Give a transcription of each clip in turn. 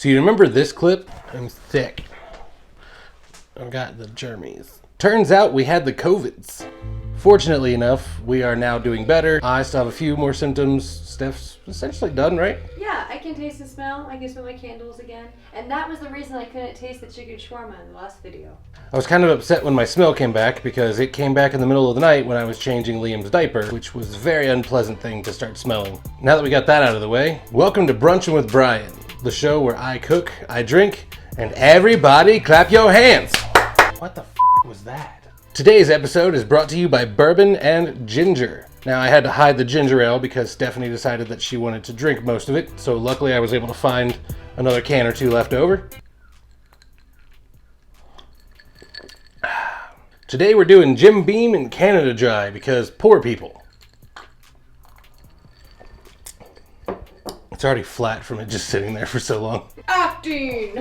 So you remember this clip? I'm thick. I've got the germies. Turns out we had the COVIDs. Fortunately enough, we are now doing better. I still have a few more symptoms. Steph's essentially done, right? Yeah, I can taste and smell. I can smell my candles again. And that was the reason I couldn't taste the chicken shawarma in the last video. I was kind of upset when my smell came back because it came back in the middle of the night when I was changing Liam's diaper, which was a very unpleasant thing to start smelling. Now that we got that out of the way, welcome to Brunchin with Bryan, the show where I cook, I drink, and everybody clap your hands. What the f*** was that? Today's episode is brought to you by bourbon and ginger. Now I had to hide the ginger ale because Stephanie decided that she wanted to drink most of it, so luckily I was able to find another can or two left over. Today we're doing Jim Beam and Canada Dry because poor people. It's already flat from it just sitting there for so long. Acting!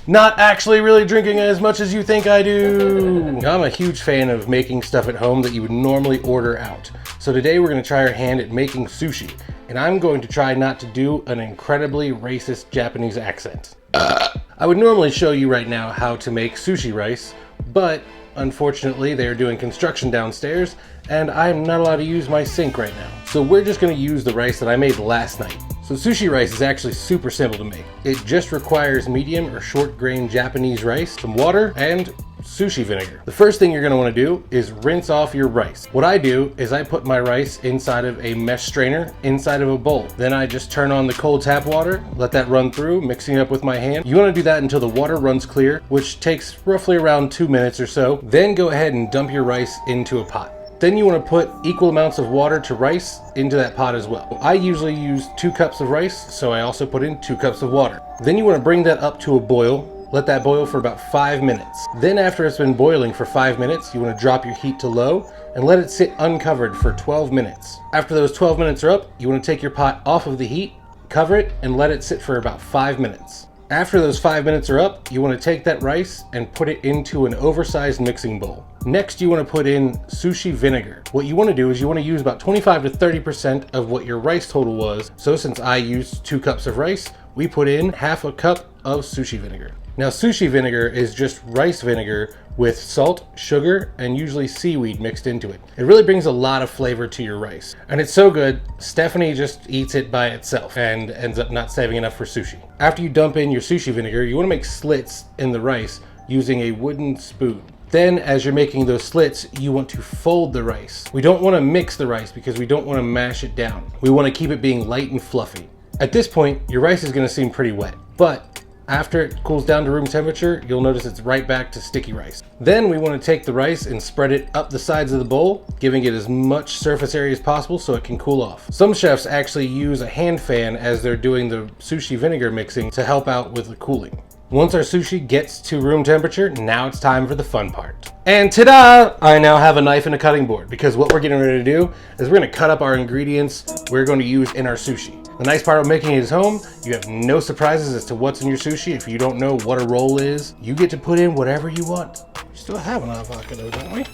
Not actually really drinking as much as you think I do. I'm a huge fan of making stuff at home that you would normally order out. So today we're going to try our hand at making sushi. And I'm going to try not to do an incredibly racist Japanese accent. I would normally show you right now how to make sushi rice, but unfortunately they're doing construction downstairs and I'm not allowed to use my sink right now. So we're just going to use the rice that I made last night. So sushi rice is actually super simple to make. It just requires medium or short grain Japanese rice, some water, and sushi vinegar. The first thing you're going to want to do is rinse off your rice. What I do is I put my rice inside of a mesh strainer inside of a bowl. Then I just turn on the cold tap water, let that run through, mixing it up with my hand. You want to do that until the water runs clear, which takes roughly around 2 minutes or so. Then go ahead and dump your rice into a pot. Then you want to put equal amounts of water to rice into that pot as well. I usually use 2 cups of rice, so I also put in 2 cups of water. Then you want to bring that up to a boil. Let that boil for about 5 minutes. Then after it's been boiling for 5 minutes, you want to drop your heat to low and let it sit uncovered for 12 minutes. After those 12 minutes are up, you want to take your pot off of the heat, cover it, and let it sit for about 5 minutes. After those 5 minutes are up, you want to take that rice and put it into an oversized mixing bowl. Next, you want to put in sushi vinegar. What you want to do is you want to use about 25 to 30% of what your rice total was. So since I used 2 cups of rice, we put in half a cup of sushi vinegar. Now sushi vinegar is just rice vinegar with salt, sugar, and usually seaweed mixed into it. It really brings a lot of flavor to your rice. And it's so good, Stephanie just eats it by itself and ends up not saving enough for sushi. After you dump in your sushi vinegar, you want to make slits in the rice using a wooden spoon. Then as you're making those slits, you want to fold the rice. We don't want to mix the rice because we don't want to mash it down. We want to keep it being light and fluffy. At this point, your rice is going to seem pretty wet, but after it cools down to room temperature, you'll notice it's right back to sticky rice. Then we want to take the rice and spread it up the sides of the bowl, giving it as much surface area as possible so it can cool off. Some chefs actually use a hand fan as they're doing the sushi vinegar mixing to help out with the cooling. Once our sushi gets to room temperature, now it's time for the fun part. And ta-da! I now have a knife and a cutting board because what we're getting ready to do is we're going to cut up our ingredients we're going to use in our sushi. The nice part of making it at home, you have no surprises as to what's in your sushi. If you don't know what a roll is, you get to put in whatever you want. We still have an avocado, don't we?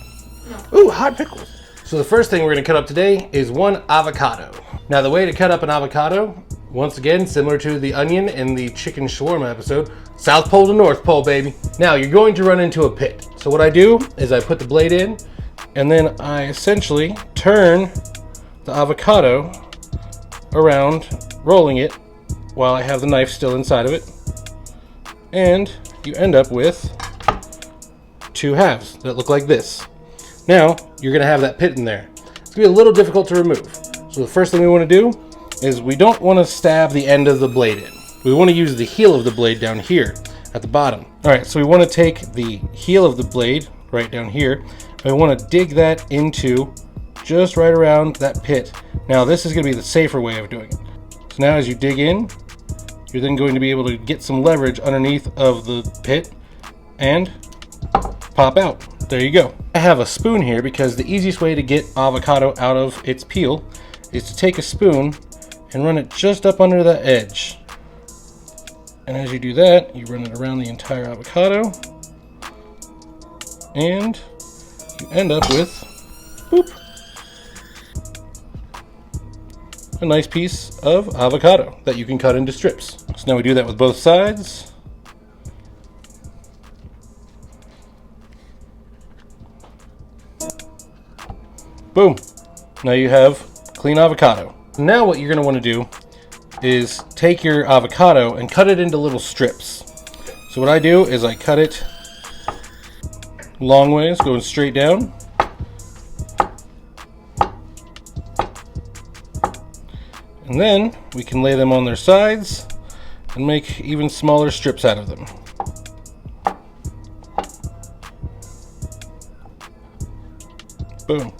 No. Ooh, hot pickles. So the first thing we're going to cut up today is 1 avocado. Now the way to cut up an avocado, once again, similar to the onion in the chicken shawarma episode, South Pole to North Pole, baby. Now you're going to run into a pit. So what I do is I put the blade in and then I essentially turn the avocado around, rolling it while I have the knife still inside of it. And you end up with 2 halves that look like this. Now you're gonna have that pit in there. It's gonna be a little difficult to remove. So the first thing we wanna do is we don't wanna stab the end of the blade in. We wanna use the heel of the blade down here at the bottom. All right, so we wanna take the heel of the blade right down here, and we wanna dig that into just right around that pit. Now this is gonna be the safer way of doing it. So now as you dig in, you're then going to be able to get some leverage underneath of the pit and pop out. There you go. I have a spoon here because the easiest way to get avocado out of its peel is to take a spoon and run it just up under the edge. And as you do that, you run it around the entire avocado and you end up with, boop, a nice piece of avocado that you can cut into strips. So now we do that with both sides. Boom. Now you have clean avocado. Now what you're going to want to do is take your avocado and cut it into little strips. So what I do is I cut it long ways, going straight down. And then we can lay them on their sides and make even smaller strips out of them. Boom.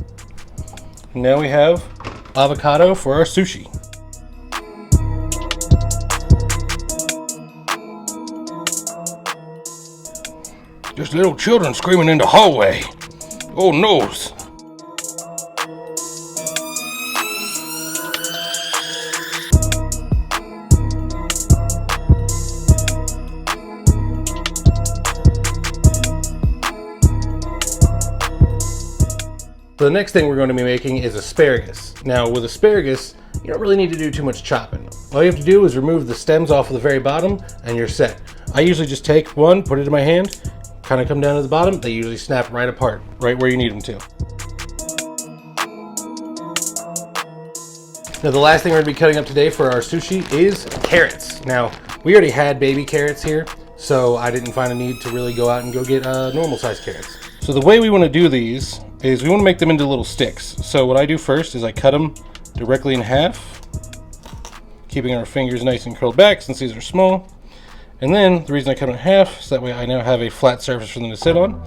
Now we have avocado for our sushi. There's little children screaming in the hallway. Oh noes. So the next thing we're going to be making is asparagus. Now with asparagus, you don't really need to do too much chopping. All you have to do is remove the stems off of the very bottom and you're set. I usually just take one, put it in my hand, kind of come down to the bottom. They usually snap right apart, right where you need them to. Now the last thing we're going to be cutting up today for our sushi is carrots. Now we already had baby carrots here, so I didn't find a need to really go out and go get normal sized carrots. So the way we want to do these is we want to make them into little sticks. So what I do first is I cut them directly in half, keeping our fingers nice and curled back since these are small. And then the reason I cut them in half is that way I now have a flat surface for them to sit on.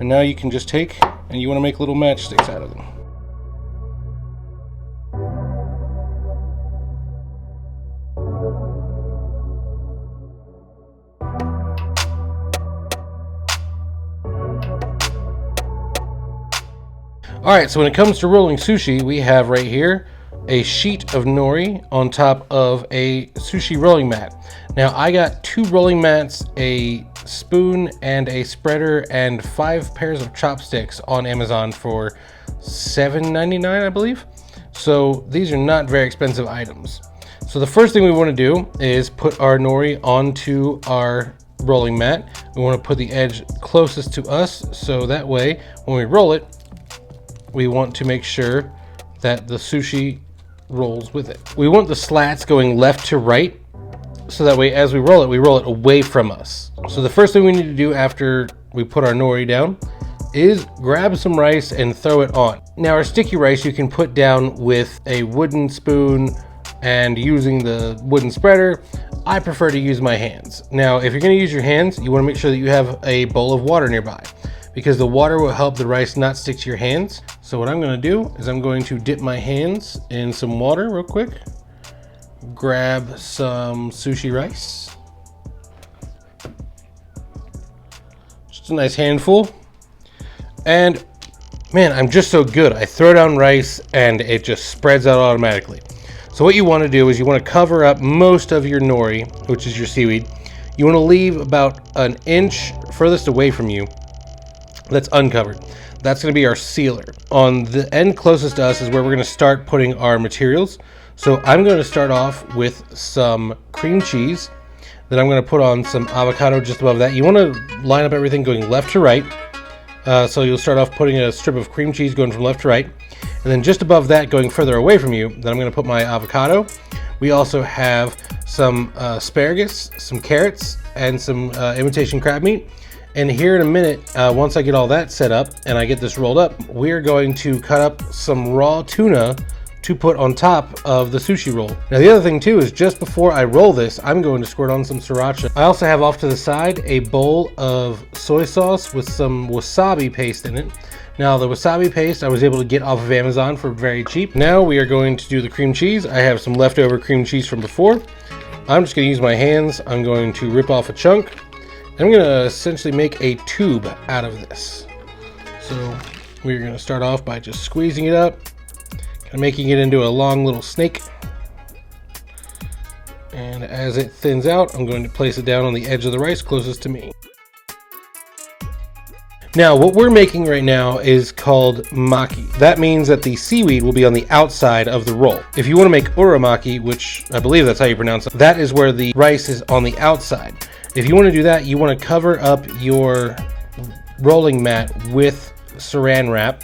And now you can just take and you want to make little matchsticks out of them. Alright, so when it comes to rolling sushi, we have right here a sheet of nori on top of a sushi rolling mat. Now I got 2 rolling mats, a spoon and a spreader, and 5 pairs of chopsticks on Amazon for $7.99, I believe. So these are not very expensive items. So the first thing we want to do is put our nori onto our rolling mat. We want to put the edge closest to us, so that way when we roll it, we want to make sure that the sushi rolls with it. We want the slats going left to right, so that way as we roll it away from us. So the first thing we need to do after we put our nori down is grab some rice and throw it on. Now our sticky rice you can put down with a wooden spoon and using the wooden spreader. I prefer to use my hands. Now if you're going to use your hands, you want to make sure that you have a bowl of water nearby, because the water will help the rice not stick to your hands. So what I'm going to do is I'm going to dip my hands in some water real quick, grab some sushi rice, just a nice handful, and man, I'm just so good. I throw down rice and it just spreads out automatically. So what you want to do is you want to cover up most of your nori, which is your seaweed. You want to leave about an inch furthest away from you that's uncovered. That's going to be our sealer. On the end closest to us is where we're going to start putting our materials. So I'm going to start off with some cream cheese. Then I'm going to put on some avocado just above that. You want to line up everything going left to right. So you'll start off putting a strip of cream cheese going from left to right. And then just above that, going further away from you, then I'm going to put my avocado. We also have some asparagus, some carrots, and some imitation crab meat. And here in a minute, once I get all that set up and I get this rolled up, we're going to cut up some raw tuna to put on top of the sushi roll. Now the other thing too is just before I roll this, I'm going to squirt on some sriracha. I also have off to the side a bowl of soy sauce with some wasabi paste in it. Now the wasabi paste I was able to get off of Amazon for very cheap. Now we are going to do the cream cheese. I have some leftover cream cheese from before. I'm just going to use my hands. I'm going to rip off a chunk. I'm going to essentially make a tube out of this. So we're going to start off by just squeezing it up, kind of making it into a long little snake. And as it thins out, I'm going to place it down on the edge of the rice closest to me. Now, what we're making right now is called maki. That means that the seaweed will be on the outside of the roll. If you want to make uramaki, which I believe that's how you pronounce it, that is where the rice is on the outside. If you want to do that, you want to cover up your rolling mat with saran wrap,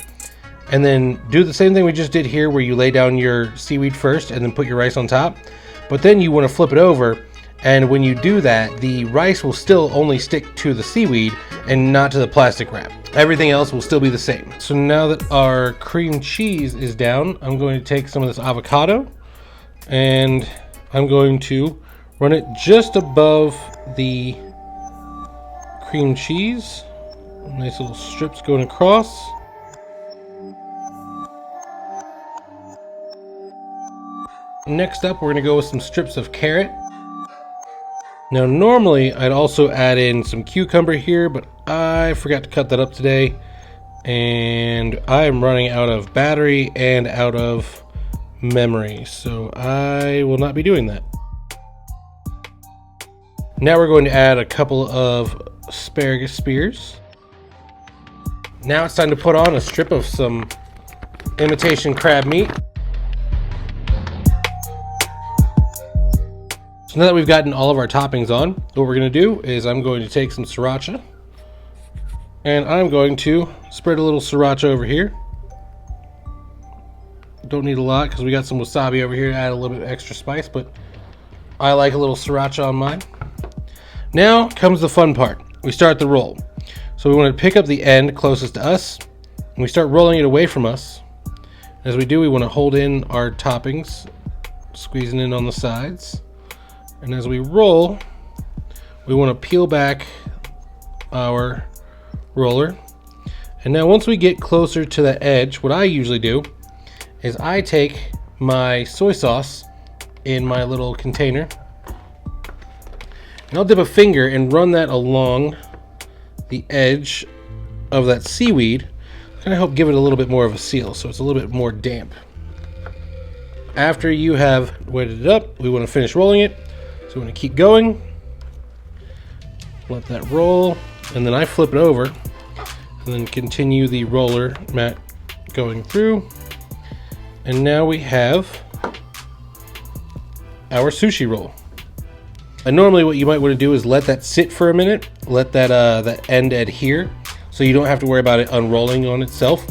and then do the same thing we just did here, where you lay down your seaweed first and then put your rice on top. But then you want to flip it over, and when you do that, the rice will still only stick to the seaweed and not to the plastic wrap. Everything else will still be the same. So now that our cream cheese is down, I'm going to take some of this avocado and I'm going to run it just above the cream cheese. Nice little strips going across. Next up, we're going to go with some strips of carrot. Now, normally I'd also add in some cucumber here, but I forgot to cut that up today, and I am running out of battery and out of memory, so I will not be doing that. Now we're going to add a couple of asparagus spears. Now it's time to put on a strip of some imitation crab meat. So now that we've gotten all of our toppings on, what we're going to do is I'm going to take some sriracha, and I'm going to spread a little sriracha over here. Don't need a lot because we got some wasabi over here to add a little bit of extra spice, but I like a little sriracha on mine. Now comes the fun part. We start the roll. So we want to pick up the end closest to us, and we start rolling it away from us. As we do, we want to hold in our toppings, squeezing in on the sides. And as we roll, we want to peel back our roller. And now once we get closer to the edge, what I usually do is I take my soy sauce in my little container, and I'll dip a finger and run that along the edge of that seaweed, kind of help give it a little bit more of a seal so it's a little bit more damp. After you have wetted it up, we want to finish rolling it. So we want to keep going, let that roll, and then I flip it over and then continue the roller mat going through. And now we have our sushi roll. And normally what you might want to do is let that sit for a minute, let that that end adhere, so you don't have to worry about it unrolling on itself.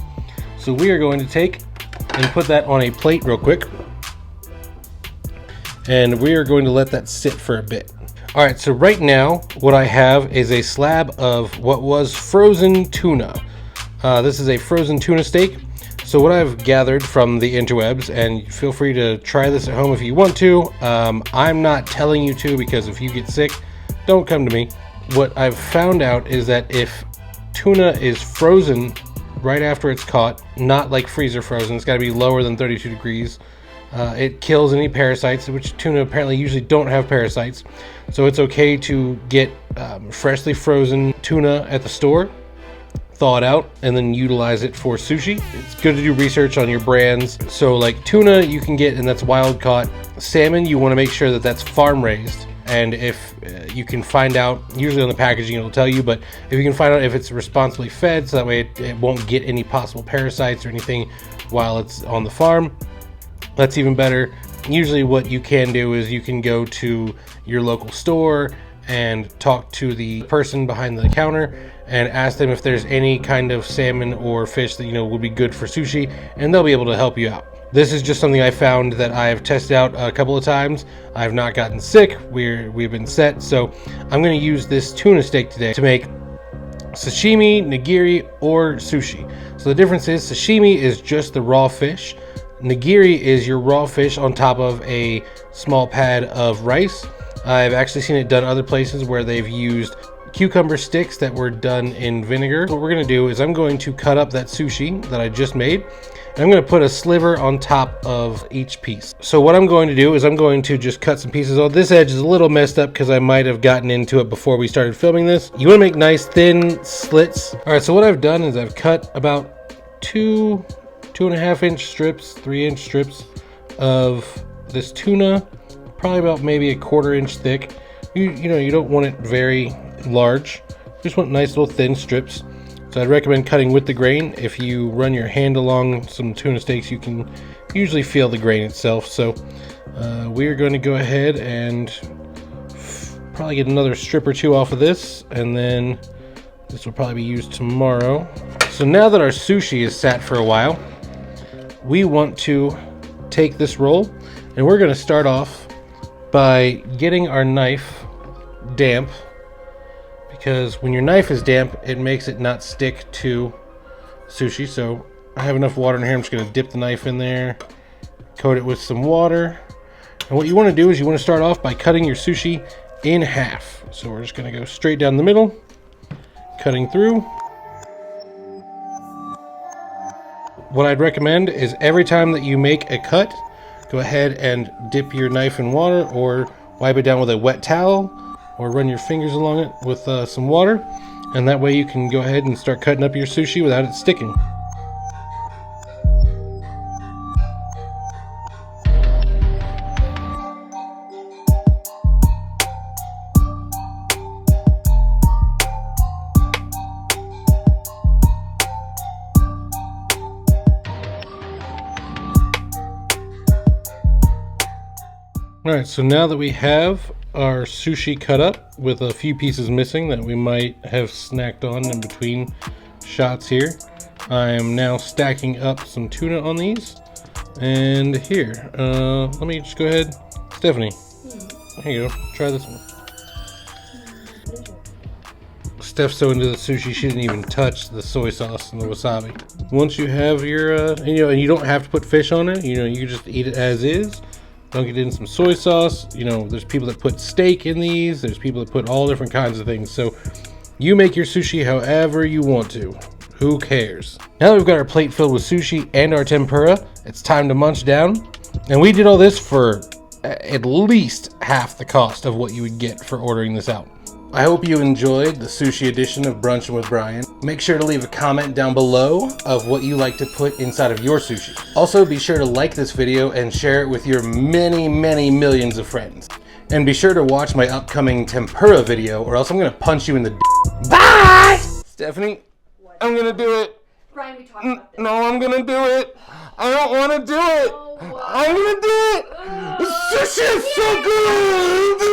So we are going to take and put that on a plate real quick. And we are going to let that sit for a bit. All right, so right now what I have is a slab of what was frozen tuna. This is a frozen tuna steak. So what I've gathered from the interwebs, and feel free to try this at home if you want to. I'm not telling you to, because if you get sick, don't come to me. What I've found out is that if tuna is frozen right after it's caught, not like freezer frozen, it's got to be lower than 32 degrees. It kills any parasites, which tuna apparently usually don't have parasites. So it's okay to get freshly frozen tuna at the store, thaw it out, and then utilize it for sushi. It's good to do research on your brands. So like tuna you can get, and that's wild caught. Salmon, you want to make sure that that's farm raised. And if you can find out, usually on the packaging it'll tell you, but if you can find out if it's responsibly fed, so that way it won't get any possible parasites or anything while it's on the farm, that's even better. Usually what you can do is you can go to your local store and talk to the person behind the counter and ask them if there's any kind of salmon or fish that would be good for sushi, and they'll be able to help you out. This is just something I found that I've tested out a couple of times. I've not gotten sick. We've been set. So I'm going to use this tuna steak today to make sashimi, nigiri, or sushi. So the difference is sashimi is just the raw fish. Nigiri is your raw fish on top of a small pad of rice. I've actually seen it done other places where they've used cucumber sticks that were done in vinegar. What we're going to do is I'm going to cut up that sushi that I just made, and I'm going to put a sliver on top of each piece. So what I'm going to do is I'm going to just cut some pieces off. This edge is a little messed up because I might have gotten into it before we started filming this. You want to make nice thin slits. All right, so what I've done is I've cut about 2.5 inch strips, 3-inch strips of this tuna, probably about maybe 1/4 inch thick. You don't want it very large. You just want nice little thin strips. So I'd recommend cutting with the grain. If you run your hand along some tuna steaks, you can usually feel the grain itself. So we're going to go ahead and probably get another strip or two off of this, and then this will probably be used tomorrow. So now that our sushi is sat for a while, we want to take this roll, and we're going to start off by getting our knife damp, because when your knife is damp, it makes it not stick to sushi. So I have enough water in here. I'm just going to dip the knife in there, coat it with some water. And what you want to do is you want to start off by cutting your sushi in half. So we're just going to go straight down the middle, cutting through. What I'd recommend is every time that you make a cut, go ahead and dip your knife in water, or wipe it down with a wet towel, or run your fingers along it with some water, and that way you can go ahead and start cutting up your sushi without it sticking. Alright, so now that we have our sushi cut up with a few pieces missing that we might have snacked on in between shots here, I am now stacking up some tuna on these. And here, let me just go ahead. Stephanie, here you go. Try this one. Steph's so into the sushi she didn't even touch the soy sauce and the wasabi. Once you have your, and you don't have to put fish on it. You can just eat it as is. Dunk it in some soy sauce. There's people that put steak in these. There's people that put all different kinds of things. So you make your sushi however you want to. Who cares? Now that we've got our plate filled with sushi and our tempura, it's time to munch down. And we did all this for at least half the cost of what you would get for ordering this out. I hope you enjoyed the sushi edition of Brunchin with Bryan. Make sure to leave a comment down below of what you like to put inside of your sushi. Also, be sure to like this video and share it with your many, many millions of friends. And be sure to watch my upcoming tempura video, or else I'm gonna punch you in the Bye! Stephanie, what? I'm gonna do it. Bryan, we talked about this. No, I'm gonna do it. I don't wanna do it. No. I'm gonna do it. Sushi is so good.